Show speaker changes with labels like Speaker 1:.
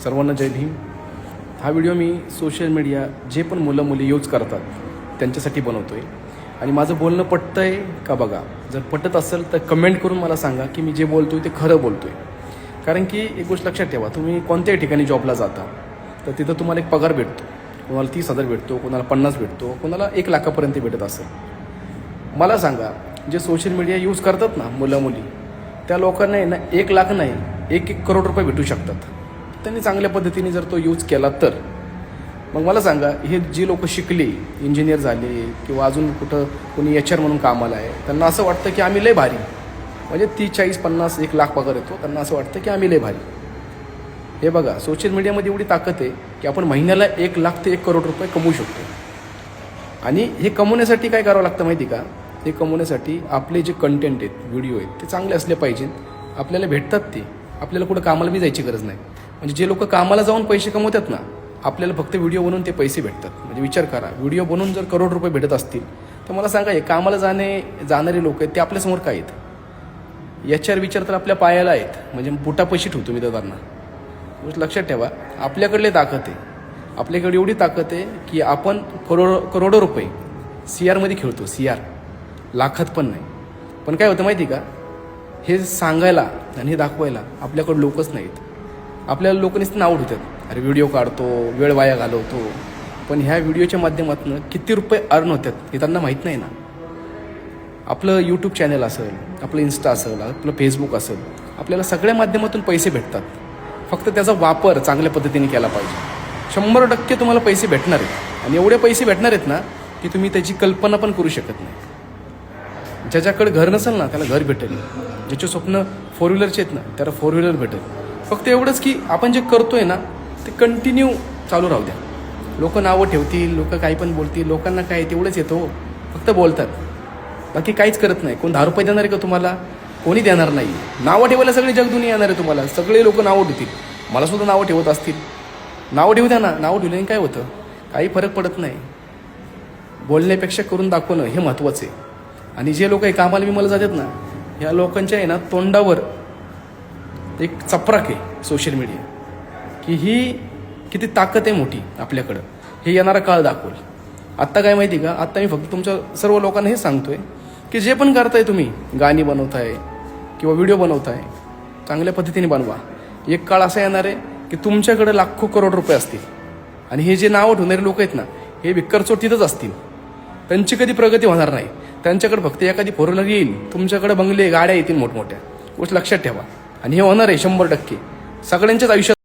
Speaker 1: सर्वांना जय भीम. हा व्हिडिओ मी social media जे पण मुलं मुली यूज करतात त्यांच्यासाठी बनवतो आहे. आणि माझं बोलणं पटतं आहे का बघा. जर पटत असेल तर कमेंट करून मला सांगा की मी जे बोलतो आहे ते खरं बोलतो आहे. कारण की एक गोष्ट लक्षात ठेवा, तुम्ही कोणत्याही ठिकाणी जॉबला जाता तर तिथं तुम्हाला एक पगार भेटतो. कोणाला 30,000 भेटतो, कोणाला 50 भेटतो, कोणाला 1 लाखापर्यंत भेटत असेल. मला सांगा, जे सोशल मीडिया यूज करतात ना मुलं मुली, त्या लोकांना आहे ना 1 लाख नाही 1-1 करोड रुपये भेटू शकतात त्यांनी चांगल्या पद्धतीने जर तो यूज केला तर. मग मला सांगा, हे जी लोक शिकली, इंजिनियर झाले किंवा अजून कुठं कोणी HR म्हणून कामाला आहे, त्यांना असं वाटतं की आम्ही लय भारी, म्हणजे 30-40-50-1 लाख पगार येतो, त्यांना असं वाटतं की आम्ही लय भारी. हे बघा, सोशल मीडियामध्ये एवढी ताकद आहे की आपण महिन्याला 1 लाख ते 1 करोड रुपये कमवू शकतो. आणि हे कमवण्यासाठी काय करावं लागतं माहिती का? हे कमवण्यासाठी आपले जे कंटेंट आहेत, व्हिडिओ आहेत, ते चांगले असले पाहिजेत. आपल्याला भेटतात ते, आपल्याला कुठं कामाला बी जायची गरज नाही. म्हणजे जे लोक कामाला जाऊन पैसे कमवतात ना, आपल्याला फक्त व्हिडिओ बनवून ते पैसे भेटतात. म्हणजे विचार करा, व्हिडिओ बनवून जर करोड रुपये भेटत असतील तर मला सांगा, हे कामाला जाणारे लोक आहेत ते आपल्यासमोर काय आहेत? HR विचार तर आपल्या पायाला आहेत, म्हणजे बुटापाशी ठेवतो मी त्यांना. गोष्ट लक्षात ठेवा, आपल्याकडले ताकद आहे. आपल्याकडे एवढी ताकद आहे की आपण करोडो रुपये CR मध्ये खेळतो. CR लाखात पण नाही. पण काय होतं माहिती का, हे सांगायला आणि हे दाखवायला आपल्याकडे लोकच नाहीत. आपल्याला लोक नुसतं नाव ठेवतात, अरे व्हिडिओ काढतो, वेळ वाया घालवतो. पण ह्या व्हिडिओच्या माध्यमातून किती रुपये अर्न होतात हे त्यांना माहीत नाही ना. आपलं YouTube चॅनल असेल, आपलं Insta असेल, आपलं Facebook असेल, आपल्याला सगळ्या माध्यमातून पैसे भेटतात. फक्त त्याचा वापर चांगल्या पद्धतीने केला पाहिजे. 100% तुम्हाला पैसे भेटणार आहेत. आणि एवढे पैसे भेटणार आहेत ना की तुम्ही त्याची कल्पना पण करू शकत नाही. ज्याच्याकडे घर नसेल ना त्याला घर भेटेल, ज्याचे स्वप्न 4 व्हीलरचे आहेत ना त्याला 4 व्हीलर भेटेल. फक्त एवढंच की आपण जे करतोय ना ते कंटिन्यू चालू राहू द्या. लोक नावं ठेवतील, लोक काही पण बोलतील, लोकांना काय तेवढंच येतो, फक्त बोलतात, बाकी काहीच करत नाही. कोण 10 रुपये देणार आहे का तुम्हाला? कोणी देणार नाही. नावं ठेवायला सगळे जगदुनिया येणार आहे तुम्हाला. सगळे लोक नावं ठेवतील, मला सुद्धा नावं ठेवत असतील. नावं ठेवू द्या ना. नावं ठेवल्याने काय होतं? काही फरक पडत नाही. बोलण्यापेक्षा करून दाखवणं हे महत्त्वाचं आहे. आणि जे लोक कामाला बिमाला जातात ना, ह्या लोकांच्या आहे ना तोंडावर एक चपराक आहे सोशल मीडिया, की ही किती ताकद आहे मोठी आपल्याकडं, हे येणारा काळ दाखवल. आत्ता काय माहिती का, आत्ता मी फक्त तुमच्या सर्व लोकांना हे सांगतोय की जे पण करताय तुम्ही, गाणी बनवताय किंवा व्हिडिओ बनवताय, चांगल्या पद्धतीने बनवा. एक काळ असा येणार आहे की तुमच्याकडे लाखो करोड रुपये असतील आणि हे जे नावं ठेवणारे लोक आहेत ना, हे विक्करचोट तिथंच असतील. त्यांची कधी प्रगती होणार नाही. त्यांच्याकडे फक्त एखादी 4 व्हीलर येईल, तुमच्याकडे बंगले गाड्या येतील मोठमोठ्या. गोष्ट लक्षात ठेवा. आणि हे होणार आहे 100%. सगळ्यांच्याच आयुष्यात